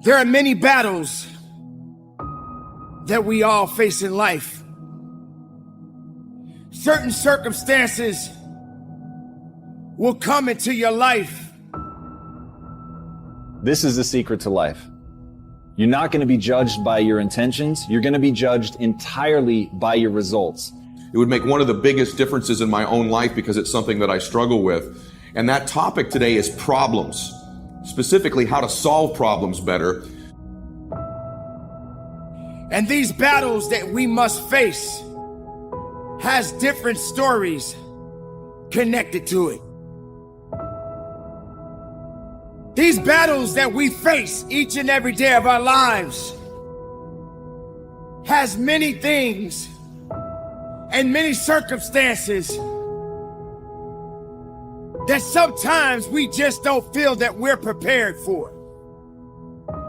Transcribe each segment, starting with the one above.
There are many battles that we all face in life. Certain circumstances will come into your life. This is the secret to life. You're not going to be judged by your intentions. You're going to be judged entirely by your results. It would make one of the biggest differences in my own life because it's something that I struggle with. And that topic today is problems, specifically how to solve problems better. And these battles that we must face has different stories connected to it. These battles that we face each and every day of our lives has many things and many circumstances that sometimes we just don't feel that we're prepared for.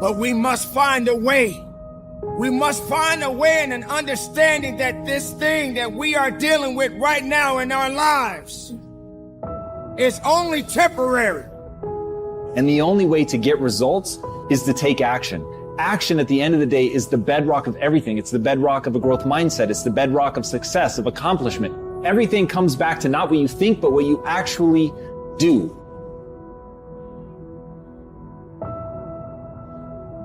But we must find a way. We must find a way and an understanding that this thing that we are dealing with right now in our lives is only temporary. And the only way to get results is to take action. Action at the end of the day is the bedrock of everything. It's the bedrock of a growth mindset. It's the bedrock of success, of accomplishment. Everything comes back to not what you think, but what you actually do.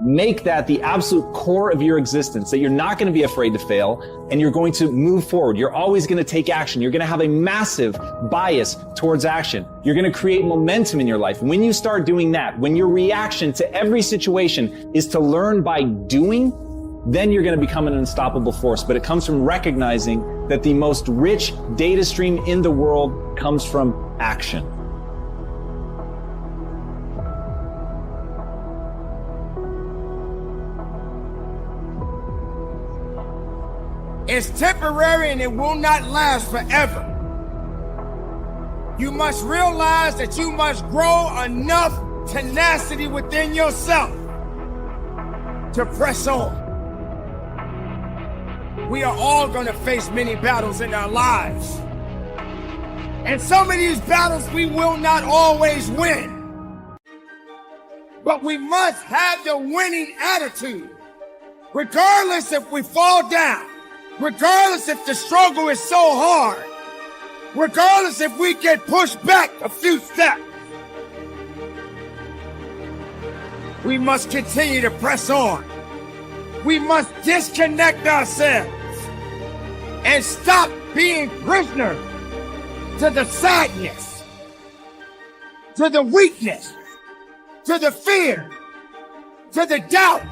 Make that the absolute core of your existence, that you're not going to be afraid to fail and you're going to move forward. You're always going to take action. You're going to have a massive bias towards action. You're going to create momentum in your life. When you start doing that, when your reaction to every situation is to learn by doing, then you're going to become an unstoppable force. But it comes from recognizing that the most rich data stream in the world comes from action. It's temporary and it will not last forever. You must realize that you must grow enough tenacity within yourself to press on. We are all going to face many battles in our lives. And some of these battles we will not always win. But we must have the winning attitude. Regardless if we fall down. Regardless if the struggle is so hard, regardless if we get pushed back a few steps, we must continue to press on. We must disconnect ourselves and stop being prisoner to the sadness, to the weakness, to the fear, to the doubt.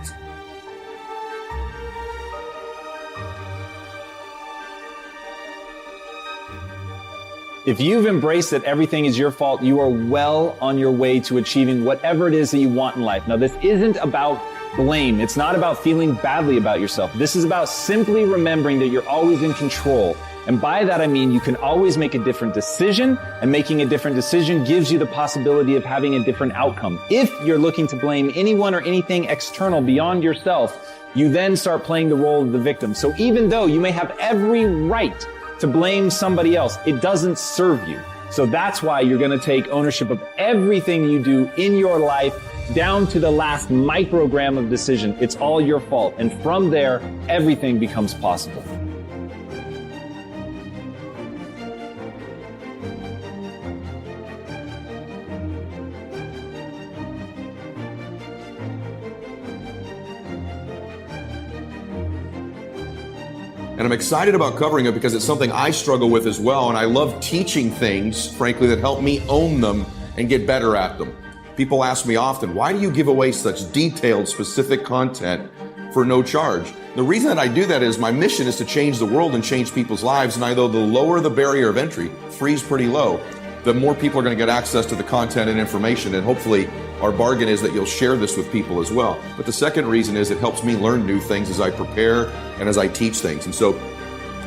If you've embraced that everything is your fault, you are well on your way to achieving whatever it is that you want in life. Now, this isn't about blame. It's not about feeling badly about yourself. This is about simply remembering that you're always in control. And by that, I mean you can always make a different decision, and making a different decision gives you the possibility of having a different outcome. If you're looking to blame anyone or anything external beyond yourself, you then start playing the role of the victim. So even though you may have every right to blame somebody else, it doesn't serve you. So that's why you're going to take ownership of everything you do in your life, down to the last microgram of decision. It's all your fault. And from there, everything becomes possible. And I'm excited about covering it because it's something I struggle with as well. And I love teaching things, frankly, that help me own them and get better at them. People ask me often, why do you give away such detailed, specific content for no charge? The reason that I do that is my mission is to change the world and change people's lives. And I know the lower the barrier of entry, free's pretty low, the more people are going to get access to the content and information. And hopefully our bargain is that you'll share this with people as well. But the second reason is it helps me learn new things as I prepare and as I teach things. And so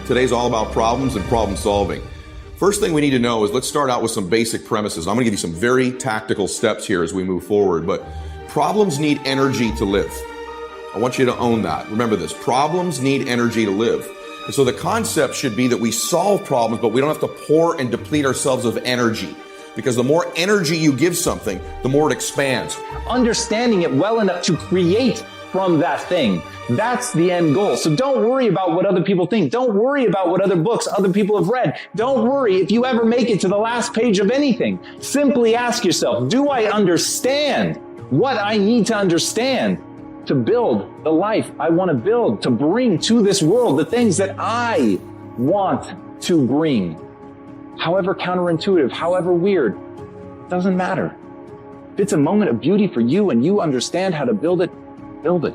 today's all about problems and problem solving. First thing we need to know is let's start out with some basic premises. I'm going to give you some very tactical steps here as we move forward, but problems need energy to live. I want you to own that. Remember this, problems need energy to live. And so the concept should be that we solve problems, but we don't have to pour and deplete ourselves of energy. because the more energy you give something, the more it expands. Understanding it well enough to create from that thing. That's the end goal. So don't worry about what other people think. Don't worry about what other books other people have read. Don't worry if you ever make it to the last page of anything. Simply ask yourself, do I understand what I need to understand to build the life I want to build, to bring to this world the things that I want to bring? However counterintuitive, however weird, doesn't matter. If it's a moment of beauty for you and you understand how to build it, build it.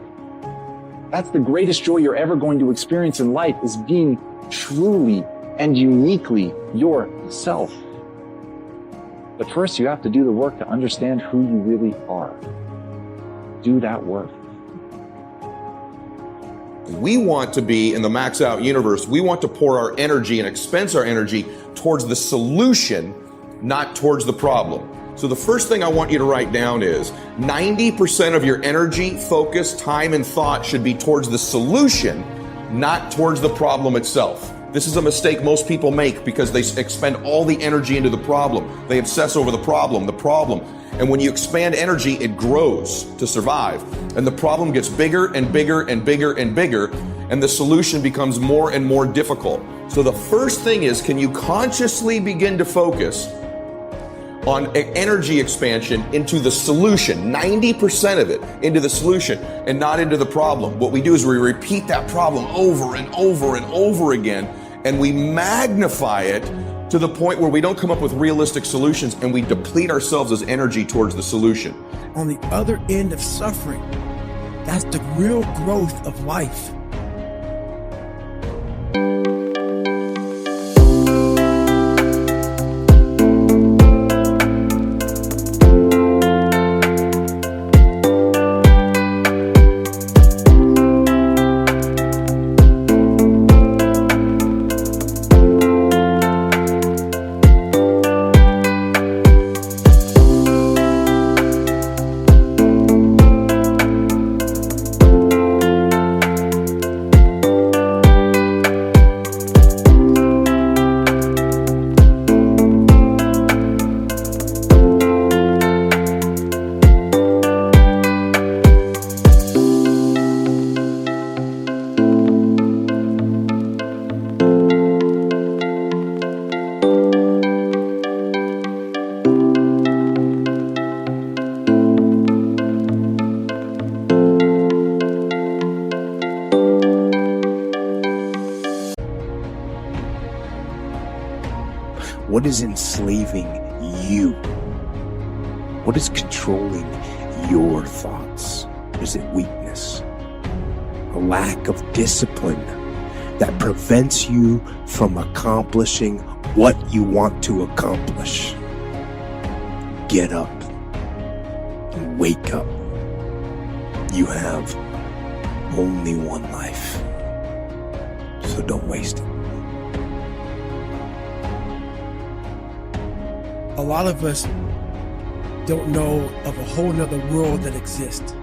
That's the greatest joy you're ever going to experience in life, is being truly and uniquely yourself. But first, you have to do the work to understand who you really are. Do that work. We want to be in the max out universe. We want to pour our energy and expense our energy towards the solution, not towards the problem. So the first thing I want you to write down is 90% of your energy, focus, time, and thought should be towards the solution, not towards the problem itself. This is a mistake most people make because they expend all the energy into the problem. They obsess over the problem. And when you expand energy, it grows to survive. And the problem gets bigger and bigger and bigger and bigger, and the solution becomes more and more difficult. So the first thing is, can you consciously begin to focus on energy expansion into the solution, 90% of it into the solution and not into the problem? What we do is we repeat that problem over and over and over again, and we magnify it to the point where we don't come up with realistic solutions, and we deplete ourselves as energy towards the solution. On the other end of suffering, that's the real growth of life. What is enslaving you? What is controlling your thoughts? Is it weakness? A lack of discipline that prevents you from accomplishing what you want to accomplish? Get up and wake up. You have only one life, so don't waste it. A lot of us don't know of a whole nother world that exists.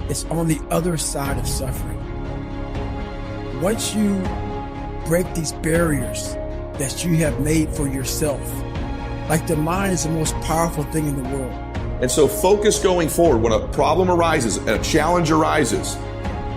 It's on the other side of suffering. Once you break these barriers that you have made for yourself, like the mind is the most powerful thing in the world. And so focus going forward. When a problem arises, a challenge arises,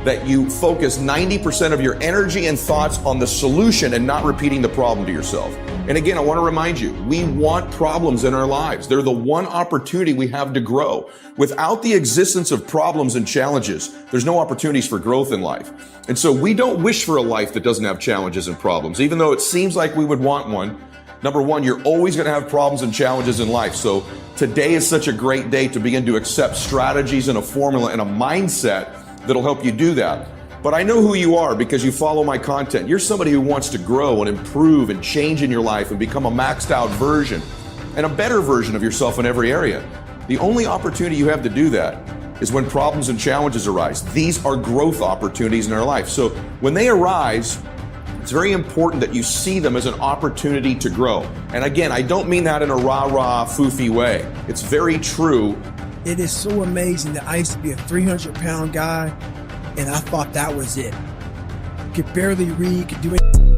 that you focus 90% of your energy and thoughts on the solution and not repeating the problem to yourself. And again, I want to remind you, we want problems in our lives. They're the one opportunity we have to grow. Without the existence of problems and challenges, there's no opportunities for growth in life. And so we don't wish for a life that doesn't have challenges and problems, even though it seems like we would want one. Number one, you're always going to have problems and challenges in life. So today is such a great day to begin to accept strategies and a formula and a mindset that'll help you do that. But I know who you are because you follow my content. You're somebody who wants to grow and improve and change in your life and become a maxed out version and a better version of yourself in every area. The only opportunity you have to do that is when problems and challenges arise. These are growth opportunities in our life. So when they arise, it's very important that you see them as an opportunity to grow. And again, I don't mean that in a rah-rah, foofy way. It's very true. It is so amazing that I used to be a 300-pound guy, and I thought that was it. Could barely read, could do anything.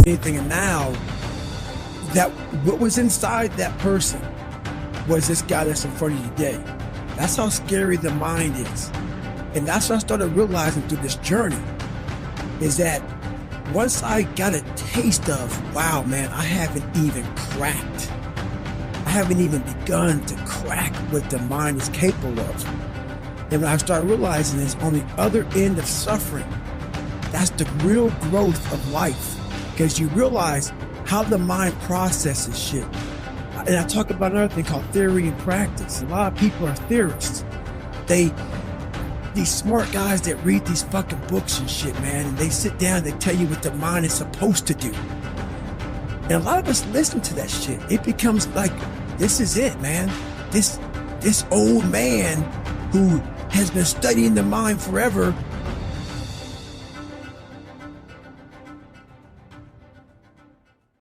anything. And now that what was inside that person was this guy that's in front of you today. That's how scary the mind is. And that's what I started realizing through this journey, is that once I got a taste of, wow, man, I haven't even cracked. I haven't even begun to crack what the mind is capable of. And when I started realizing this, on the other end of suffering, that's the real growth of life, because you realize how the mind processes shit. And I talk about another thing called theory and practice. A lot of people are theorists. These smart guys that read these fucking books and shit, man, and they sit down and they tell you what the mind is supposed to do. And a lot of us listen to that shit. It becomes like, this is it, man. This old man who has been studying the mind forever